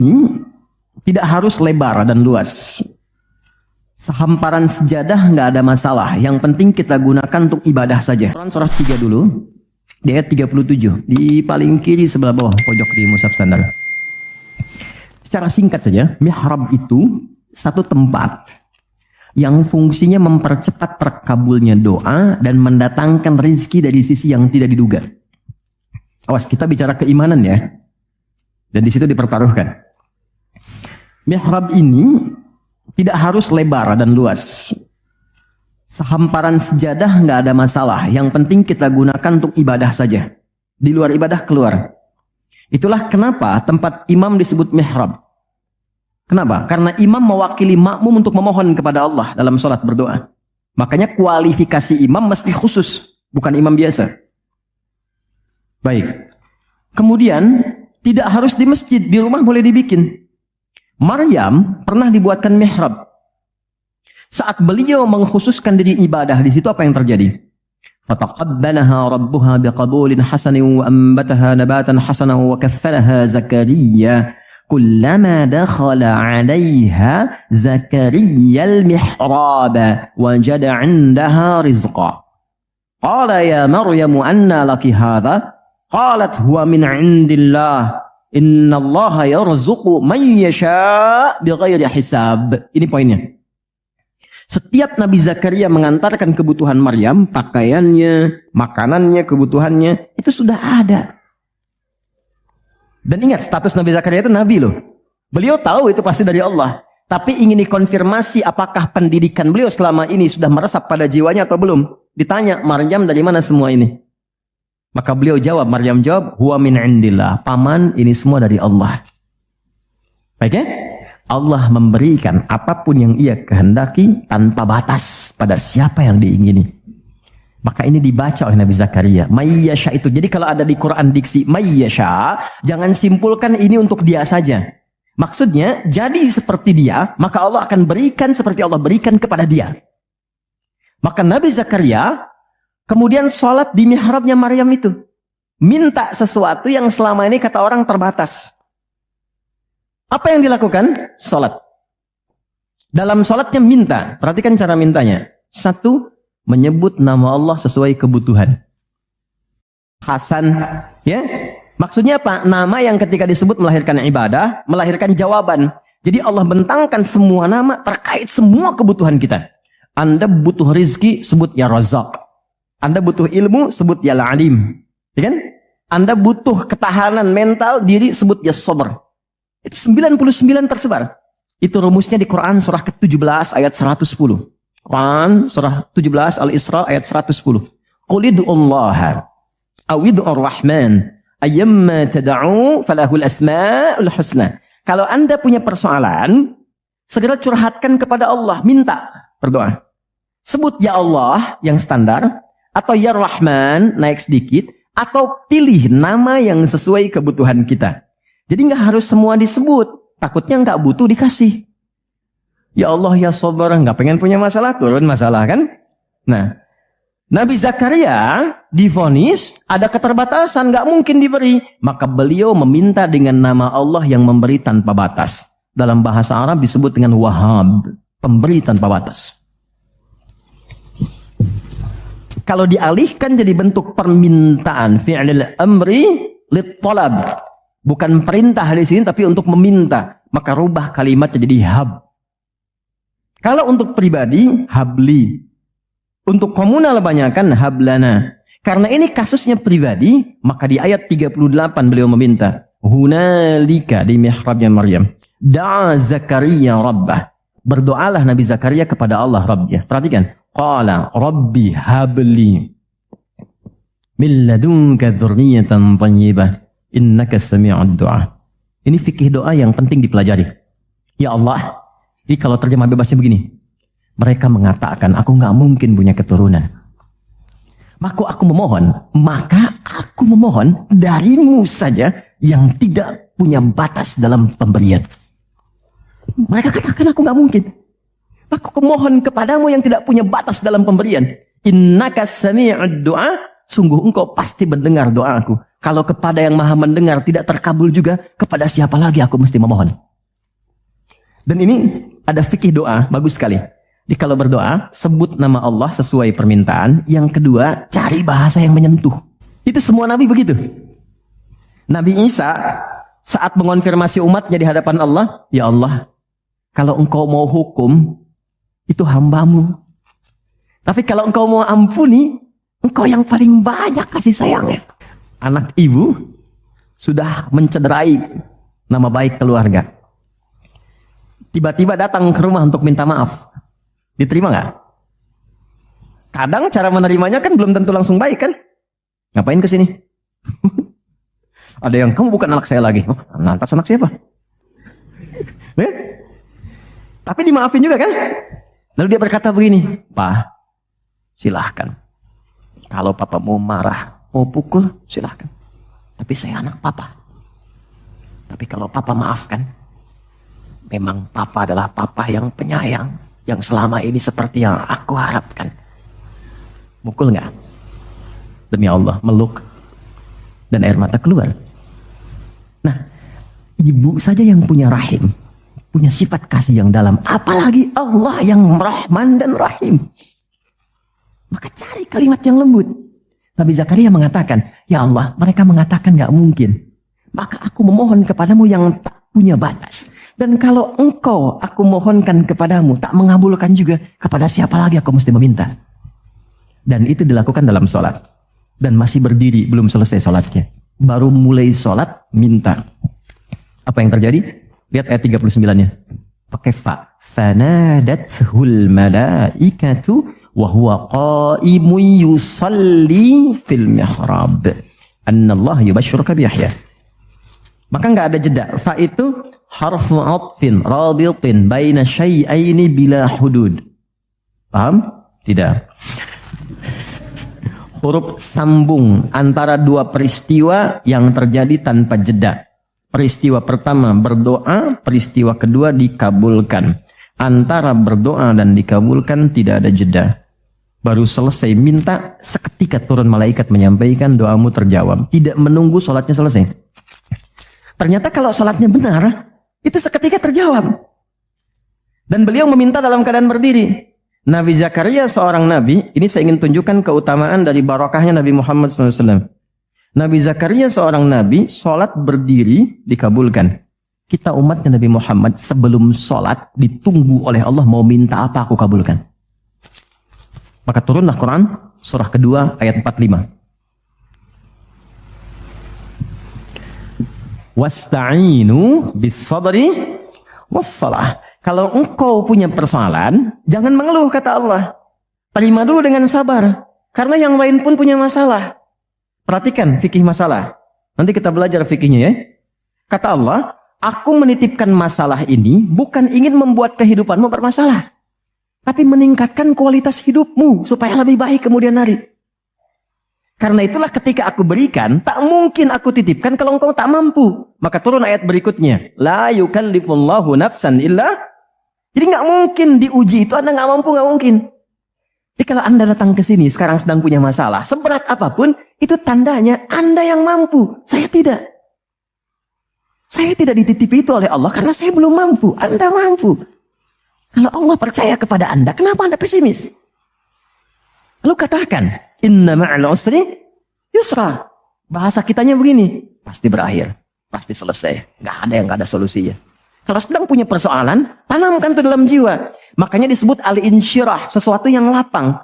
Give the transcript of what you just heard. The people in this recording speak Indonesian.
Ini tidak harus lebar dan luas. Sehamparan sejadah nggak ada masalah. Yang penting kita gunakan untuk ibadah saja. Quran surah 3 dulu. Di ayat 37. Di paling kiri sebelah bawah pojok di mushaf standar. Secara singkat saja, mihrab itu satu tempat yang fungsinya mempercepat terkabulnya doa dan mendatangkan rezeki dari sisi yang tidak diduga. Awas, kita bicara keimanan ya. Dan di situ dipertaruhkan. Mihrab ini tidak harus lebar dan luas. Sehamparan sejadah nggak ada masalah. Yang penting kita gunakan untuk ibadah saja. Di luar ibadah keluar. Itulah kenapa tempat imam disebut mihrab. Kenapa? Karena imam mewakili makmum untuk memohon kepada Allah dalam sholat berdoa. Makanya kualifikasi imam mesti khusus. Bukan imam biasa. Baik. Kemudian tidak harus di masjid. Di rumah boleh dibikin. Maryam pernah dibuatkan mihrab. Saat beliau mengkhususkan diri ibadah, di situ apa yang terjadi? Fataqabbalaha rabbuha biqabulin hasanin wa ambataha nabatan hasanan wa kaffalaha Zakaria. Kullama dakhala 'alayha Zakaria al-mihrab wajada 'indaha rizqa. Qala ya Maryam anna laki hadha? Qalat huwa min 'indillah. Inna Allah yarzuqu man yasha' bighairi hisab. Ini poinnya. Setiap Nabi Zakaria mengantarkan kebutuhan Maryam, pakaiannya, makanannya, kebutuhannya, itu sudah ada. Dan ingat, status Nabi Zakaria itu Nabi loh. Beliau tahu itu pasti dari Allah. Tapi ingin dikonfirmasi apakah pendidikan beliau selama ini sudah meresap pada jiwanya atau belum. Ditanya, Maryam dari mana semua ini? Maka beliau jawab, Maryam jawab, huwa min indillah. Paman, ini semua dari Allah. Baik ya? Allah memberikan apapun yang ia kehendaki tanpa batas pada siapa yang diingini. Maka ini dibaca oleh Nabi Zakaria. Mayyasha itu. Jadi kalau ada di Quran diksi mayyasha, jangan simpulkan ini untuk dia saja. Maksudnya, jadi seperti dia, maka Allah akan berikan seperti Allah berikan kepada dia. Maka Nabi Zakaria kemudian sholat di mihrabnya Maryam itu. Minta sesuatu yang selama ini kata orang terbatas. Apa yang dilakukan? Sholat. Dalam sholatnya minta. Perhatikan cara mintanya. Satu, menyebut nama Allah sesuai kebutuhan. Hasan. Ya. Maksudnya apa? Nama yang ketika disebut melahirkan ibadah, melahirkan jawaban. Jadi Allah bentangkan semua nama terkait semua kebutuhan kita. Anda butuh rizki, sebut ya Razak. Anda butuh ilmu, sebut ya Alim. Ya kan? Anda butuh ketahanan mental diri, sebut ya Sabr. Itu 99 tersebar. Itu rumusnya di Quran surah ke-17 ayat 110. Quran surah 17 Al-Isra ayat 110. Qul id'ullaha awid'ur rahman ayyamma tad'u falahul asma'ul husna. Kalau Anda punya persoalan, segera curhatkan kepada Allah, minta, berdoa. Sebut ya Allah yang standar, atau ya Rahman naik sedikit, atau pilih nama yang sesuai kebutuhan kita. Jadi nggak harus semua disebut, takutnya nggak butuh dikasih. Ya Allah ya Sabar, nggak pengen punya masalah, turun masalah kan? Nah, Nabi Zakaria divonis ada keterbatasan, nggak mungkin diberi. Maka beliau meminta dengan nama Allah yang memberi tanpa batas. Dalam bahasa Arab disebut dengan Wahhab, pemberi tanpa batas. Kalau dialihkan jadi bentuk permintaan, fi'lil amri lit talab. Bukan perintah di sini tapi untuk meminta, maka rubah kalimatnya jadi hab. Kalau untuk pribadi, habli. Untuk komunal banyakan hablana. Karena ini kasusnya pribadi, maka di ayat 38 beliau meminta, hunalika di mihrabnya Maryam, da'a Zakaria rabbah. Berdoalah Nabi Zakaria kepada Allah Rabbnya. Perhatikan, qala rabbi habli min ladunka dzurriyyatan thayyibah. Innaka sami'ud du'a. Ini fikih doa yang penting dipelajari. Ya Allah, ini kalau terjemah bebasnya begini. Mereka mengatakan, aku nggak mungkin punya keturunan. Maka aku memohon darimu saja yang tidak punya batas dalam pemberian. Mereka katakan aku nggak mungkin. Aku memohon kepadamu yang tidak punya batas dalam pemberian. Innaka sami'ud du'a. Sungguh engkau pasti mendengar doaku. Kalau kepada yang maha mendengar tidak terkabul juga, kepada siapa lagi aku mesti memohon? Dan ini ada fikih doa, bagus sekali. Jadi kalau berdoa, sebut nama Allah sesuai permintaan. Yang kedua, cari bahasa yang menyentuh. Itu semua Nabi begitu. Nabi Isa saat mengonfirmasi umatnya di hadapan Allah, ya Allah, kalau engkau mau hukum, itu hambamu. Tapi kalau engkau mau ampuni, engkau yang paling banyak kasih sayangnya. Anak ibu sudah mencederai nama baik keluarga. Tiba-tiba datang ke rumah untuk minta maaf. Diterima nggak? Kadang cara menerimanya kan belum tentu langsung baik kan? Ngapain kesini? Ada yang, kamu bukan anak saya lagi. Oh, lantas anak siapa? Tapi dimaafin juga kan? Lalu dia berkata begini, Pak, silahkan. Kalau papa mau marah, mau pukul, silahkan. Tapi saya anak papa. Tapi kalau papa maafkan, memang papa adalah papa yang penyayang, yang selama ini seperti yang aku harapkan. Mukul nggak? Demi Allah, meluk. Dan air mata keluar. Nah, ibu saja yang punya rahim, punya sifat kasih yang dalam. Apalagi Allah yang Rahman dan Rahim. Maka cari kalimat yang lembut. Nabi Zakaria mengatakan, ya Allah, mereka mengatakan gak mungkin. Maka aku memohon kepadamu yang tak punya batas. Dan kalau engkau aku mohonkan kepadamu, tak mengabulkan juga, kepada siapa lagi aku mesti meminta? Dan itu dilakukan dalam sholat. Dan masih berdiri, belum selesai sholatnya. Baru mulai sholat, minta. Apa yang terjadi? Lihat ayat 39-nya. Pakai fa. Fanadathul malaikatu wa huwa qaimun yusalli fil mihrab. Annallahu yubashshiruka bi Yahya. Maka enggak ada jeda. Fa itu harfu 'atfin raditin baina syai'aini bila hudud. Paham? Tidak. Huruf sambung antara dua peristiwa yang terjadi tanpa jeda. Peristiwa pertama berdoa, peristiwa kedua dikabulkan. Antara berdoa dan dikabulkan tidak ada jeda. Baru selesai minta, seketika turun malaikat menyampaikan doamu terjawab. Tidak menunggu sholatnya selesai. Ternyata kalau sholatnya benar, itu seketika terjawab. Dan beliau meminta dalam keadaan berdiri. Nabi Zakaria seorang nabi, ini saya ingin tunjukkan keutamaan dari barakahnya Nabi Muhammad SAW. Nabi Zakaria seorang nabi, sholat berdiri dikabulkan. Kita umatnya Nabi Muhammad sebelum sholat ditunggu oleh Allah mau minta apa aku kabulkan. Maka turunlah Quran surah kedua ayat 45. Wasta'inu bis sabri wassalah. Kalau engkau punya persoalan, jangan mengeluh kata Allah. Terima dulu dengan sabar. Karena yang lain pun punya masalah. Perhatikan fikih masalah. Nanti kita belajar fikihnya ya. Kata Allah, aku menitipkan masalah ini bukan ingin membuat kehidupanmu bermasalah. Tapi meningkatkan kualitas hidupmu supaya lebih baik kemudian hari. Karena itulah ketika aku berikan, tak mungkin aku titipkan kalau engkau tak mampu. Maka turun ayat berikutnya. La yukallifullahu nafsan illa. Jadi nggak mungkin diuji itu Anda nggak mampu, nggak mungkin. Jadi kalau Anda datang ke sini sekarang sedang punya masalah, seberat apapun, itu tandanya Anda yang mampu. Saya tidak. Saya tidak dititipi itu oleh Allah karena saya belum mampu. Anda mampu. Kalau Allah percaya kepada Anda, kenapa Anda pesimis? Lalu katakan, inna ma'al usri yusra. Bahasa kitanya begini, pasti berakhir, pasti selesai. Nggak ada yang nggak ada solusinya. Kalau sedang punya persoalan, tanamkan itu dalam jiwa. Makanya disebut al-insyirah, sesuatu yang lapang.